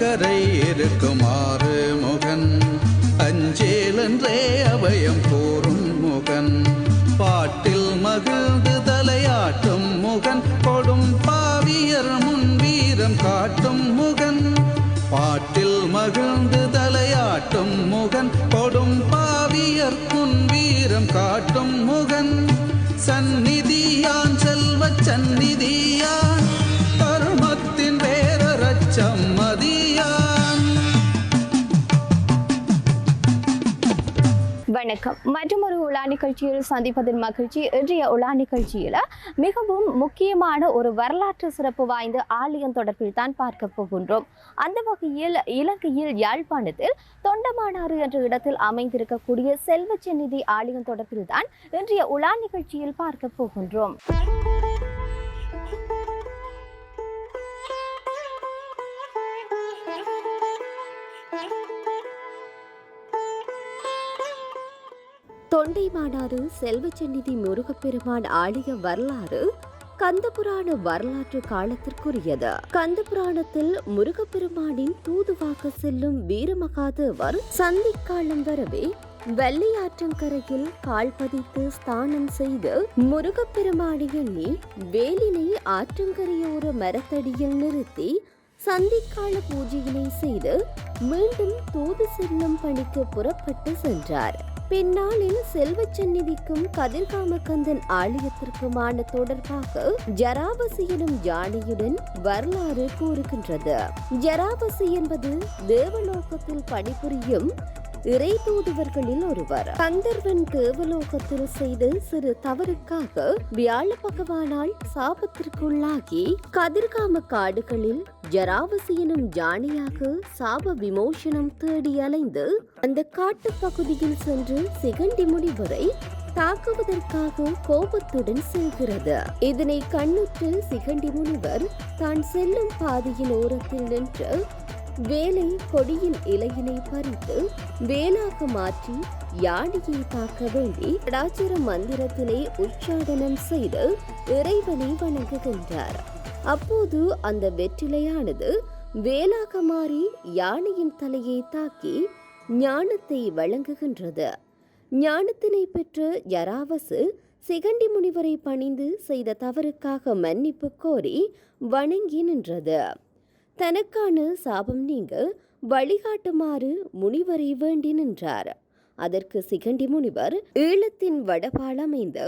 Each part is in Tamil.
அக்கறை இருக்குமாறு முகன் அஞ்சேலென்றே அபயம் கூறும் முகன் பாட்டில் மகிழ்ந்து தலையாட்டும் முகன் கொடும் பாவியர் முன் வீரம் காட்டும் முகன் பாட்டில் மகிழ்ந்து தலையாட்டும் முகன் கொடும் பாவியர் முன் வீரம் காட்டும் முகன் சந்நிதியான் செல்வச் சந்நிதியான் கருமத்தின் வேறறச் சம்மதியான். வணக்கம். மற்றொரு உலா நிகழ்ச்சியில் சந்திப்பதின் மகிழ்ச்சி. இன்றைய உலா நிகழ்ச்சியில் மிகவும் முக்கியமான ஒரு வரலாற்று சிறப்பு வாய்ந்த ஆலயம் தொடர்பில் தான் பார்க்க போகின்றோம். அந்த வகையில் இலங்கையில் யாழ்ப்பாணத்தில் தொண்டமானாறு என்ற இடத்தில் அமைந்திருக்கக்கூடிய செல்வச்சந்நிதி ஆலயம் தொடர்பில் தான் இன்றைய உலா நிகழ்ச்சியில் பார்க்க போகின்றோம். தொண்டைமானாறு செல்வச்சந்நிதி முருகப்பெருமான் ஆலய வரலாறு கந்தபுராண வரலாற்று காலத்திற்குரியது. கந்தபுராணத்தில் முருகப்பெருமானின் தூதுவாக செல்லும் வீரமகாதேவர் சந்திக்காலம் வரவே வெள்ளையாற்றங்கரையில் கால் பதித்து ஸ்தானம் செய்து முருகப்பெருமானை எண்ணி வேலினை ஆற்றங்கரையோர மரத்தடியில் நிறுத்தி சந்திக்கால பூஜையினை செய்து மீண்டும் தூது செல்லும் பணிக்கு புறப்பட்டு சென்றார். பின்னாளில் செல்வச்சந்நிதிக்கும் கதிர்காமகந்தன் ஆலயத்திற்குமான தொடர்பாக ஜராவசி எனும் யானையுடன் வரலாறு கூறுகின்றது. ஜராவசி என்பது தேவலோகத்தில் பணிபுரியும் இறை தூதுவர்களில் ஒருவர். கந்தர்வன் தேவலோகத்தில் செய்த சிறு தவறுக்காக வியாழ பகவானால் சாபத்திற்குள்ளாகி கதிர்காம காடுகளில் ஜராவசி எனும் யானையாக சாப விமோசனம் தேடி அலைந்து அந்த காட்டு பகுதியில் சென்று சிகண்டி முனிவரை தாக்குவதற்காக கோபத்துடன் செல்கிறது. இதனை கண்ணுற்று சிகண்டி முனிவர் தான் செல்லும் பாதையின் ஓரத்தில் நின்று வேலை கொடியின் இலையினை பறித்து வேலாக மாற்றி யானையை தாக்க வேண்டி கடாச்சிர மந்திரத்தினை உச்சாடனம் செய்து இறைவனை வணங்குகின்றார். அப்போது அந்த வெற்றிலையானது வேலாக மாறி யானையின் தலையை தாக்கி ஞானத்தை வழங்குகின்றது. ஞானத்தினை பெற்ற யராவசு சிகண்டி முனிவரை பணிந்து செய்த தவறுக்காக மன்னிப்பு கோரி வணங்கி நின்றது. தனக்கான சாபம் நீங்க வழிகாட்டுமாறு முனிவரை வேண்டி நின்றார். அதற்கு சிகண்டி முனிவர் ஈழத்தின் வடபாலமைந்த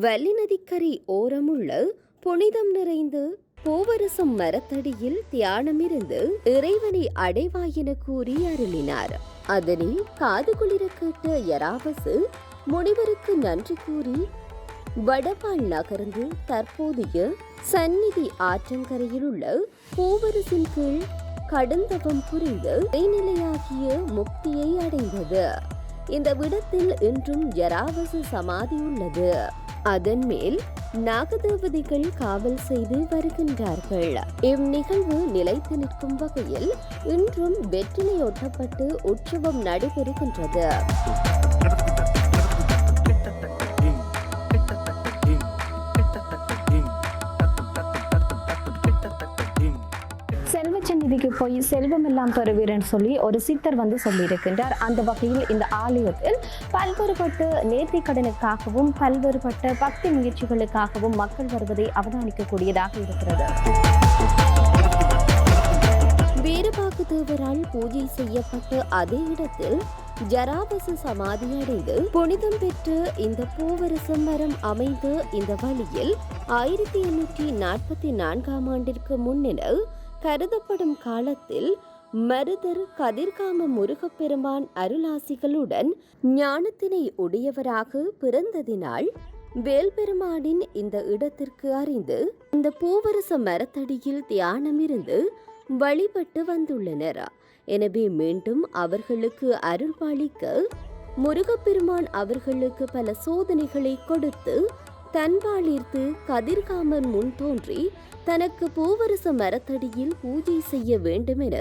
வள்ளி நதிக்கரை ஓரமுள்ள புனிதம் நிறைந்த பூவரசம் மரத்தடியில் தியானமிருந்து இறைவனை அடைவாயென கூறி அருளினார். அதனை காது குளிர கேட்ட யராவசு முனிவருக்கு நன்றி கூறி வடபால் நகர்ந்து தற்போதைய சந்நிதி ஆற்றங்கரையில் உள்ள பூவரசின் கீழ் கடுந்தவம் புரிந்து இறைநிலையாகிய முக்தியை அடைந்தது. இந்த விடத்தில் இன்றும் யராவசு சமாதி உள்ளது. அதன் மேல் நாகதேவதைகள் காவல் செய்து வருகின்றார்கள். இந்நிகழ்வு நிலைத்து நிற்கும் வகையில் இன்றும் வெற்றிலை ஒட்டப்பட்டு உற்சவம் நடைபெறுகின்றது. செல்வச்சந்நிதிக்கு போய் செல்வம் எல்லாம் பெறுவீரன்னு சொல்லி ஒரு சித்தர் சொல்லியிருக்கின்றார். அந்த வகையில் இந்த ஆலயத்தில் பல்வேறுபட்ட நேர்த்திக்கடனுக்காகவும் பல்வேறுபட்ட பக்தி முயற்சிகளுக்காகவும் மக்கள் வருவதை அவதானிக்கக்கூடியதாக இருக்கிறது. வீரபாகுதேவரால் பூஜை செய்யப்பட்ட அதே இடத்தில் ஜராவசு சமாதி அடைந்து புனிதம் பெற்று இந்த பூவரசம் மரம் அமைந்த இந்த வழியில் 1844 ஆண்டிற்கு முன்னென கருதப்படும் காலத்தில் மருதர் கதிர்காம முருகப்பெருமான் அருளாசிகளுடன் ஞானத்தினை உடையவராக பிறந்ததினால் வேல்பெருமானின் இந்த இடத்திற்கு அறிந்து இந்த பூவரச மரத்தடியில் தியானமிருந்து வழிபட்டு வந்துள்ளனர். எனவே மீண்டும் அவர்களுக்கு அருள் பாலிக்க முருகப்பெருமான் அவர்களுக்கு பல சோதனைகளை கொடுத்து தன்பாலிர்த்து கதிர்காமன் முன் தோன்றி தனக்கு பூவரச மரத்தடியில் பூஜை செய்ய வேண்டும் என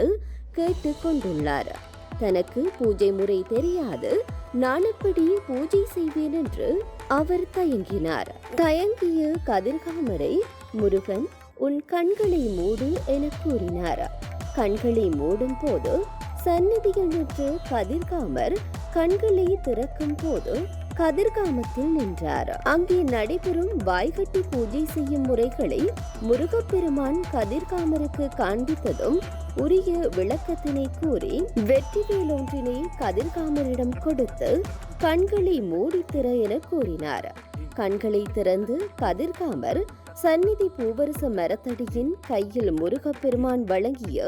கேட்டு கொண்டுள்ளார். தனக்கு பூஜை முறை தெரியாது, நான் எப்படி பூஜை செய்வேன் என்று அவர் தயங்கினார். தயங்கிய கதிர்காமரை முருகன் உன் கண்களை மூடு என கூறினார். கண்களை மூடும் போது சந்நிதியில் நின்று கதிர்காமர் கண்களை திறக்கும் போது கதிர்காமத்தில் நின்றார். அங்கே நடைபெறும் வாய்கட்டி பூஜை செய்யும் முறைகளை முருகப்பெருமான் கதிர்காமருக்கு காண்பித்ததும் உரிய விளக்கத்தினை கூறி வெற்றிவேல் ஒன்றினை கதிர்காமரிடம் கொடுத்து கண்களை மூடித்திற என கூறினார். கண்களை திறந்து கதிர்காமர் சந்நிதி பூவரச மரத்தடியின் கையில் முருகப்பெருமான் வழங்கிய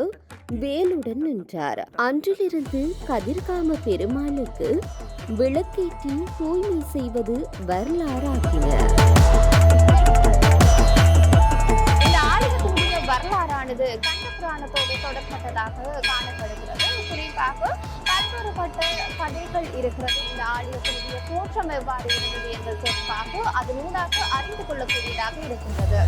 வேலுடன் நின்றார். அன்றிலிருந்து கதிர்காம பெருமாளுக்கு விளக்கேற்றி தூய்மை செய்வது வரலாறாகினர். இந்த ஆலயத்தினுடைய வரலாறானது கந்த புராணத்தோடு தொடர்பட்டதாக காணப்படுகிறது. குறிப்பாக பல்வேறுபட்ட கதைகள் இருக்கிறது. இந்த ஆலயத்தினுடைய தோற்றம் எவ்வாறு இருந்தது என்ற தொடர்பாக அதனூடாக அறிந்து கொள்ளக்கூடியதாக இருக்கின்றது.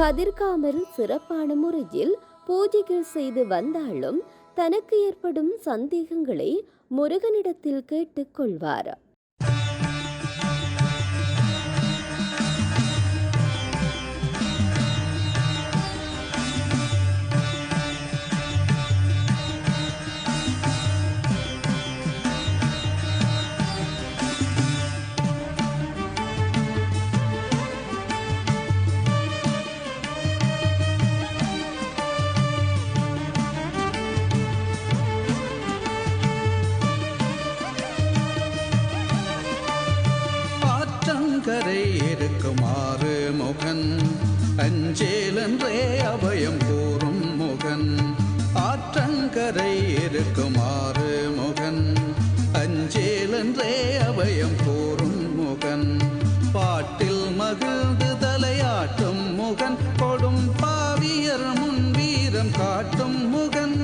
கதிர்காமர் சிறப்பான முறையில் பூஜைகள் செய்து வந்தாலும் தனக்கு ஏற்படும் சந்தேகங்களை முருகனிடத்தில் கேட்டுக் கொள்வார். கரை இருக்குமாறு முகன் அஞ்சேலன்றே அபயம் கூறும் முகன். ஆற்றங்கரை இருக்குமாறு முகன் அஞ்சேலன்றே அபயம் கூறும் முகன். பாட்டில் மகிழ்ந்து தலையாட்டும் முகன் கொடும் பாவியர் முன் வீரம் காட்டும் முகன்.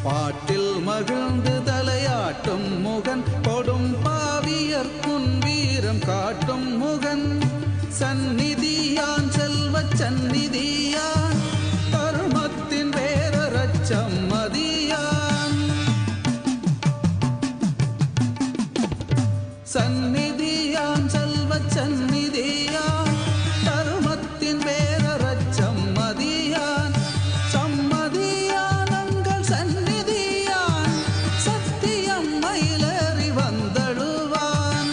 பாட்டில் மகிழ்ந்து தலையாட்டும் முகன் கொடும் பாவியர் முன் வீரம் காட்டும் முகன். சந்நிதியான் செல்வ சந்நிதியான் கருமத்தின் வேரச்சம் மதியான். சந்நிதியான் செல்வ சந்நிதியான் கருமத்தின் வேரச்சம் மதியான். சம்மதியானங்கள் சந்நிதியான் சத்தியம் மயிலேறி வந்தழுவான்.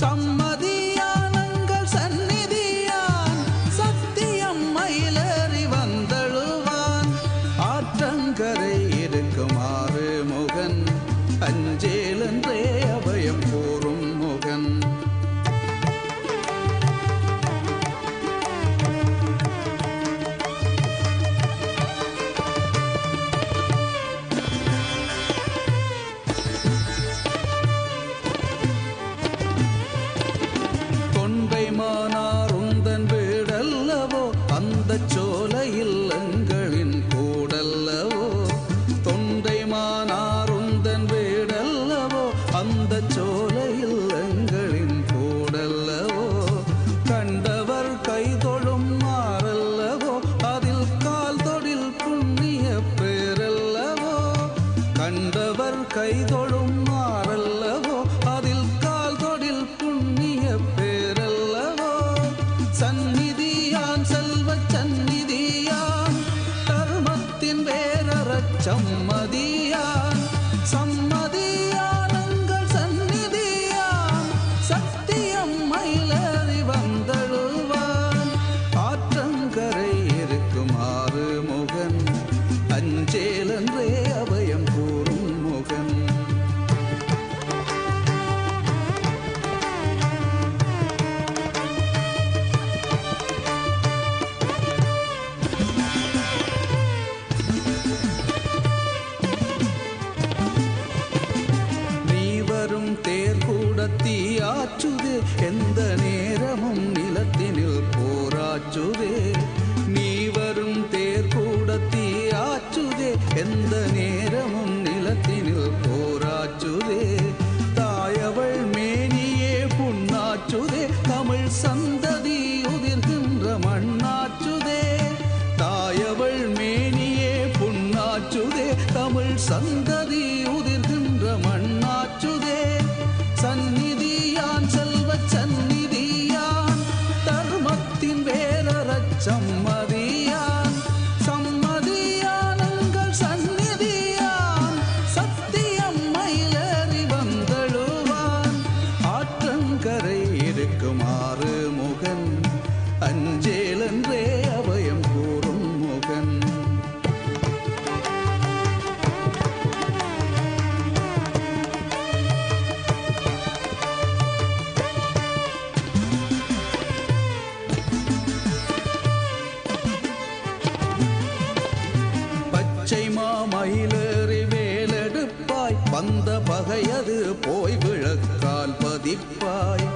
சம்மதியானங்கள் சந்நிதியான் சத்தியம் மயிலேறி வந்தழுவான். ஆற்றங்கரை இருக்குமாறு முகன் அஞ்சேலன்றே அபயம் கூறும் முகன். தொண்டைமானார் உந்தன் வீடல்லவோ அந்த சோலையில் எங்களின் கூடல்லவோ. தொண்டைமானார் உந்தன் வீடல்லவோ அந்த சோலையில் எங்களின் கூடல்லவோ. கண்டவர் கைதொழும் மாறல்லவோ அதில் கால் தொழில் புண்ணிய பேரல்லவோ. கண்டவர் கைதொழும் மாறல்லவோ அதில் கால் தொழில் புண்ணிய பேரல்லவோ. சந்நிதியான் செல்வ சந்நிதியான் கர்மத்தின் வேரச்சம் மதியான். சம்மதியானங்கள் சந்நிதியான் சத்தியம் மயிலேறி வந்தழுவான். ஆற்றங்கரை இருக்குமாறு முகன் அஞ்சேலன்றே அபயம் கூறும் முகன். சம்மதியான் சம்மதியானங்கள் சந்நிதியான் சத்தியம் மயிலேறி வந்தழுவான் ஆற்றங்கரை இருக்குமாறு முகன் அஞ்சேலென்றே அபயம் கூறும் முகன் பச்சை மாமயிலேறி வேலெடுப்பாய் வந்த பகையது போய் விழக்கால் பதிப்பாய்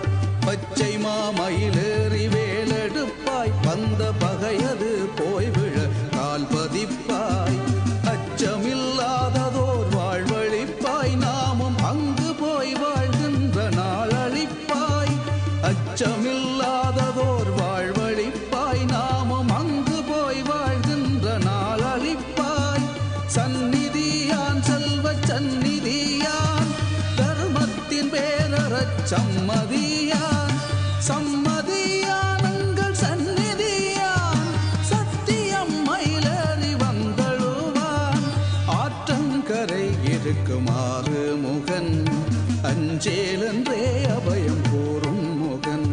பச்சை மாமயிலேறி வேலெடுப்பாய் வந்த பகையது போய் விழக்கால் பதிப்பாய் அச்சமில்லாததோர் வாழ்வழிப்பாய் நாமும் அங்கு போய் வாழ்கின்ற நாள் அழிப்பாய் அச்சமில்லாததோர் வாழ்வழிப்பாய் நாமும் அங்கு போய் வாழ்கின்ற நாள் அழிப்பாய் சந்நிதியான் செல்வ சந்நிதியான் தர்மத்தின் பேரறச் சம்மதியான் சம்மதியானங்கள் சந்நிதியான் சத்தியம் மயிலேறி வந்தழுவான் ஆற்றங்கரை இருக்குமாறு முகன் அஞ்சேலென்றே அபயம் கூறும் முகன்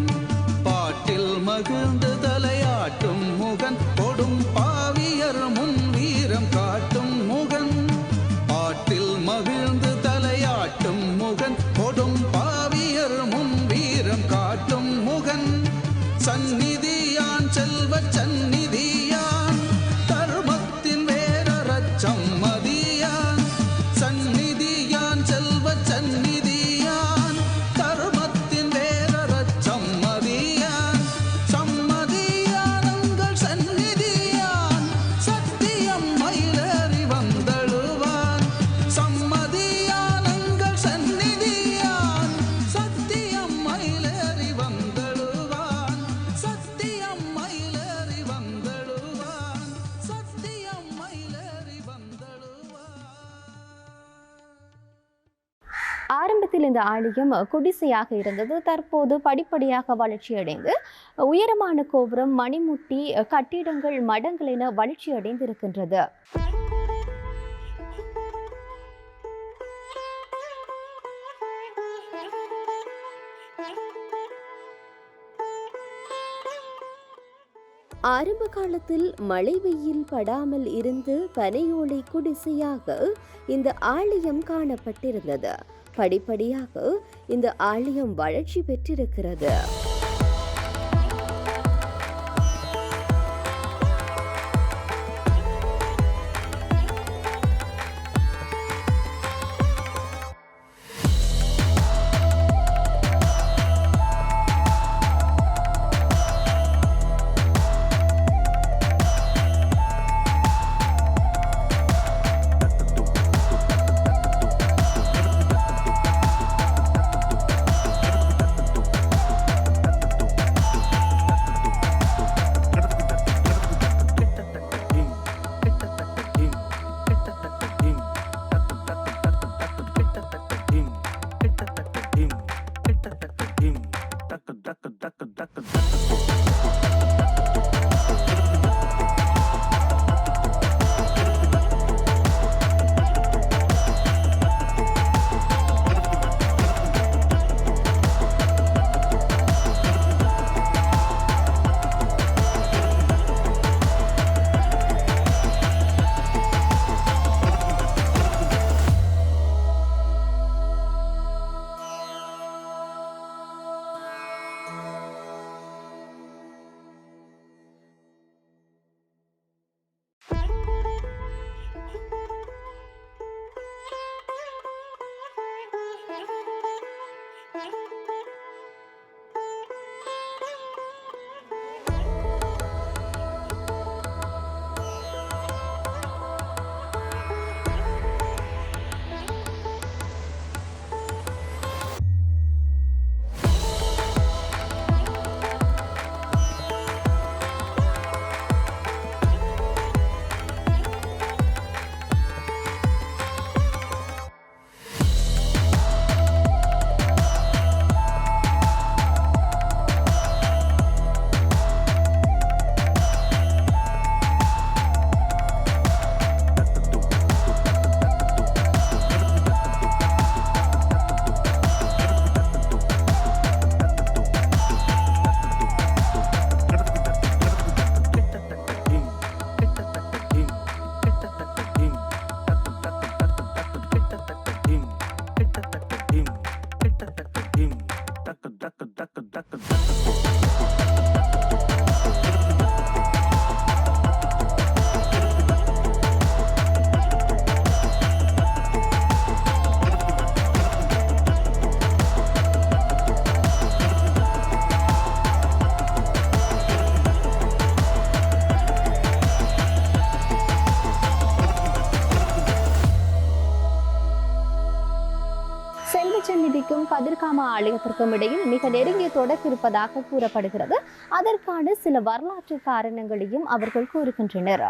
பாட்டில் மகிழ்ந்து தலையாட்டும் முகன் கொடும் பாவியர் முன் வீரம் காட்டும் முகன் பாட்டில் மகிழ்ந்து தலையாட்டும் முகன் கொடும் பாவியர் முன் வீரம் காட்டும் முகன் சந்நிதியான் செல்வ சந்நிதியான் தர்மத்தின் வேரறச் சம்மதியான் சந்நிதியான் செல்வ சந்நிதியான் தர்மத்தின் வேரறச் சம்மதியான் சம்மதியானங்கள் சந்நிதியான் சத்தியம் மயிலேறி வந்தழுவான் சம்மதியானங்கள் சந்நிதியான் சத்தியம் மயிலேறி வந்தழுவான் சத்தியம் மயிலேறி வந்தழுவான் சத்தியம் மயிலேறி வந்தழுவான். ஆரம்பத்தில் இந்த ஆலயம் குடிசையாக இருந்தது. தற்போது படிப்படியாக வளர்ச்சியடைந்து உயரமான கோபுரம், மணிமுட்டி, கட்டிடங்கள், மடங்கள் என வளர்ச்சியடைந்திருக்கின்றது. ஆரம்ப காலத்தில் மழை வெயில் படாமல் இருந்து பனையோலை குடிசையாக இந்த ஆலயம் காணப்பட்டிருந்தது. படிப்படியாக இந்த ஆலயம் வளர்ச்சி பெற்றிருக்கிறது. துர்காமா ஆலயத்திற்கும் இடையில் மிக நெருங்கிய தொடர்பு இருப்பதாக கூறப்படுகிறது. அதற்கான சில வரலாற்று காரணங்களையும் அவர்கள் கூறுகின்றனர்.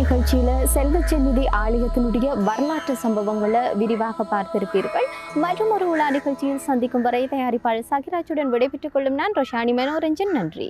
நிகழ்ச்சியில செல்வச்சந்நிதி ஆலயத்தினுடைய வரலாற்று சம்பவங்களை விரிவாக பார்த்திருப்பீர்கள். மற்றும் ஒரு உலா நிகழ்ச்சியில் சந்திக்கும் வரை தயாரிப்பாளர் சகிராஜுடன் விடைபெற்றுக் கொள்ளும் நான் ரோஷானி மனோரஞ்சன். நன்றி.